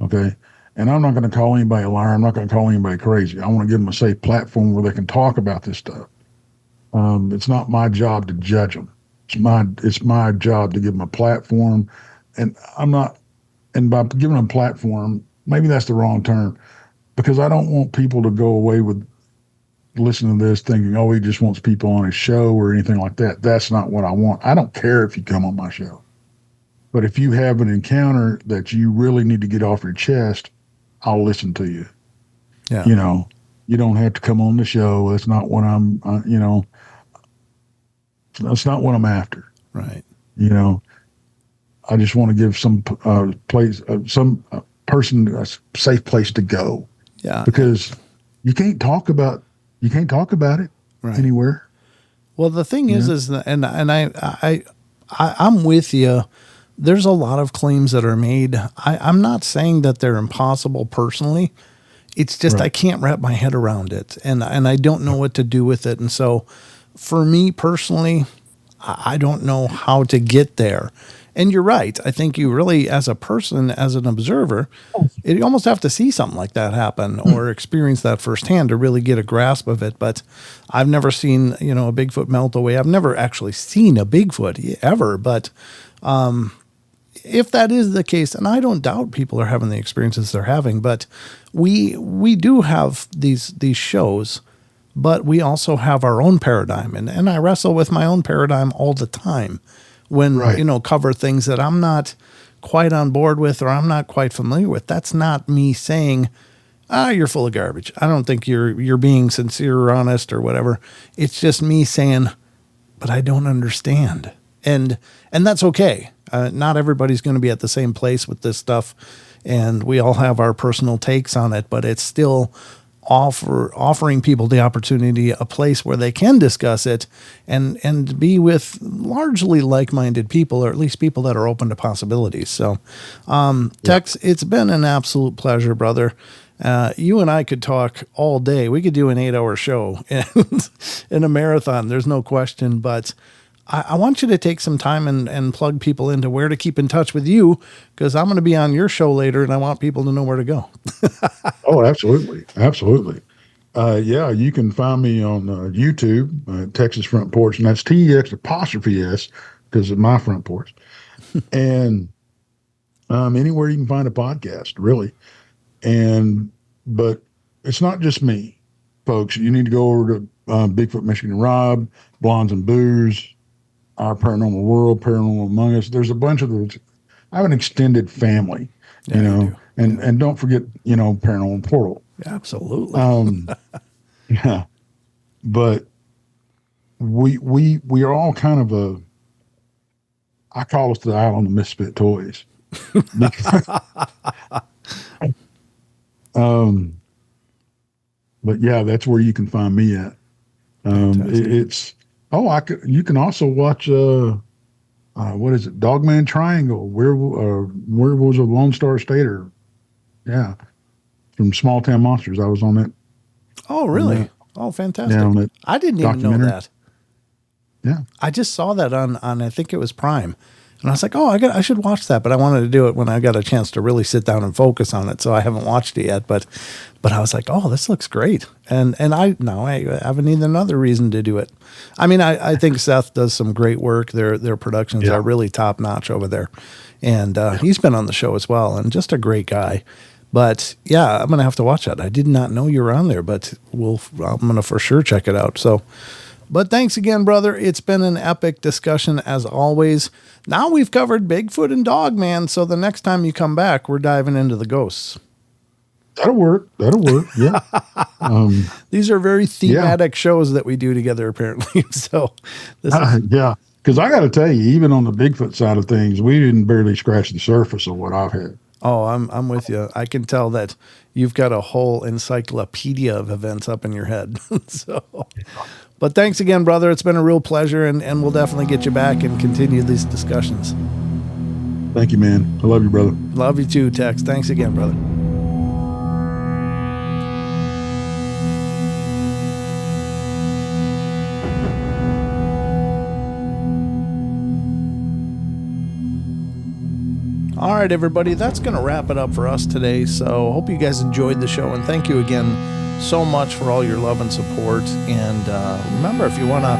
Okay. And I'm not going to call anybody a liar. I'm not going to call anybody crazy. I want to give them a safe platform where they can talk about this stuff. It's not my job to judge them. It's my job to give them a platform. And and by giving them a platform, maybe that's the wrong term, because I don't want people to go away with listening to this thinking, oh, he just wants people on his show or anything like that. That's not what I want. I don't care if you come on my show. But if you have an encounter that you really need to get off your chest, I'll listen to you. yeah, You know, you don't have to come on the show. That's not what I'm, you know, that's not what I'm after. right, You know, I just want to give some person a safe place to go, yeah, because you can't talk about it right. anywhere. Well, the thing is that, and I'm with you. There's a lot of claims that are made. I'm not saying that they're impossible personally. It's just I can't wrap my head around it, and I don't know what to do with it. And so, for me personally, I don't know how to get there. And you're right. I think you really, as a person, as an observer, you almost have to see something like that happen or experience that firsthand to really get a grasp of it. But I've never seen, you know, a Bigfoot melt away. I've never actually seen a Bigfoot ever, but if that is the case, and I don't doubt people are having the experiences they're having, but we do have these shows, but we also have our own paradigm, and I wrestle with my own paradigm all the time when cover things that I'm not quite on board with or I'm not quite familiar with. That's not me saying, you're full of garbage. I don't think you're being sincere or honest or whatever. It's just me saying, but I don't understand. And that's okay. Not everybody's going to be at the same place with this stuff, and we all have our personal takes on it, but it's still offering people the opportunity, a place where they can discuss it and be with largely like-minded people, or at least people that are open to possibilities. So, Tex, it's been an absolute pleasure, brother. You and I could talk all day. We could do an 8-hour show and in a marathon. There's no question, but I want you to take some time and plug people into where to keep in touch with you, because I'm going to be on your show later and I want people to know where to go. Oh, absolutely. Absolutely. You can find me on YouTube, Texas Front Porch, and that's TEX''S because of my front porch. And anywhere you can find a podcast, really. But it's not just me, folks. You need to go over to Bigfoot, Michigan and Rob, Blondes and Booze, Our Paranormal World, Paranormal Among Us. There's a bunch of those. I have an extended family, and don't forget, Paranormal Portal. Absolutely. Yeah, but we are all kind of I call us the island of misfit toys. But yeah, that's where you can find me at. You can also watch what is it, Dogman Triangle, Werewolves of Lone Star State, from Small Town Monsters. I was on that. Oh, really? Oh, fantastic. Yeah, I didn't even know that. Yeah. I just saw that on I think it was Prime. And I was like, I should watch that, but I wanted to do it when I got a chance to really sit down and focus on it. So I haven't watched it yet, but I was like, this looks great. And I haven't even another reason to do it. I mean, I think Seth does some great work. Their productions are really top notch over there. And he's been on the show as well, and just a great guy. But yeah, I'm going to have to watch that. I did not know you were on there, but I'm going to for sure check it out. So, but thanks again, brother. It's been an epic discussion as always. Now we've covered Bigfoot and Dogman, so the next time you come back, we're diving into the ghosts. That'll work. Yeah. These are very thematic shows that we do together, apparently. So, because I got to tell you, even on the Bigfoot side of things, we didn't barely scratch the surface of what I've had. Oh, I'm with you. I can tell that you've got a whole encyclopedia of events up in your head. But thanks again, brother. It's been a real pleasure, and we'll definitely get you back and continue these discussions. Thank you, man. I love you, brother. Love you too, Tex. Thanks again, brother. All right, everybody, that's going to wrap it up for us today. So hope you guys enjoyed the show, and thank you again so much for all your love and support. And remember, if you want to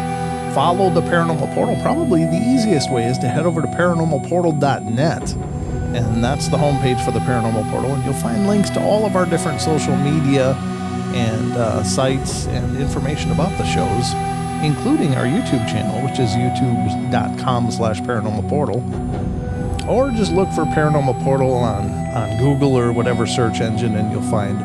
follow the Paranormal Portal, probably the easiest way is to head over to paranormalportal.net. And that's the homepage for the Paranormal Portal. And you'll find links to all of our different social media and sites and information about the shows, including our YouTube channel, which is youtube.com/paranormalportal. Or just look for Paranormal Portal on Google or whatever search engine, and you'll find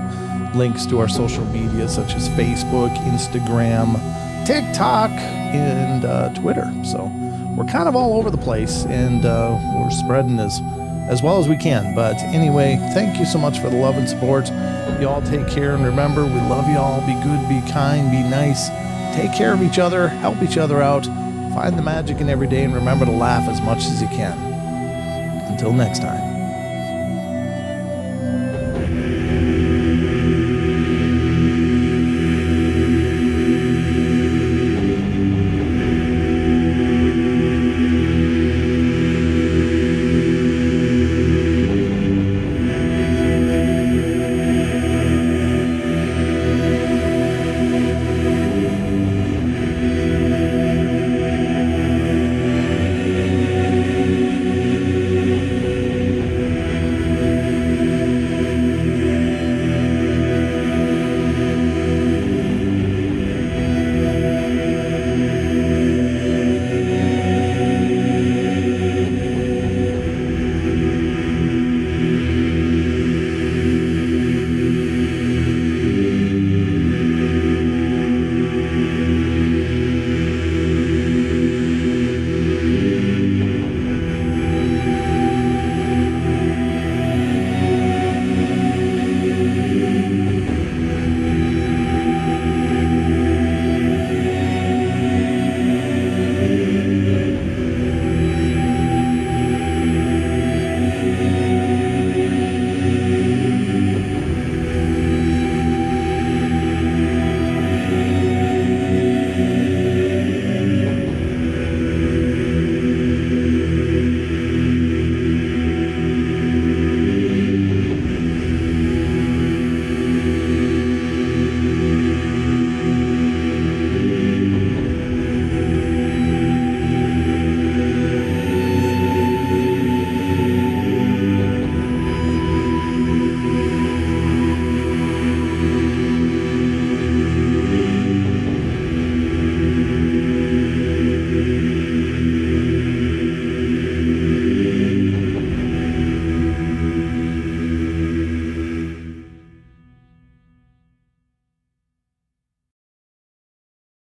links to our social media such as Facebook, Instagram, TikTok, and Twitter. So we're kind of all over the place, and we're spreading as well as we can. But anyway, thank you so much for the love and support. You all take care, and remember, we love you all. Be good, be kind, be nice. Take care of each other, help each other out, find the magic in every day, and remember to laugh as much as you can. Until next time.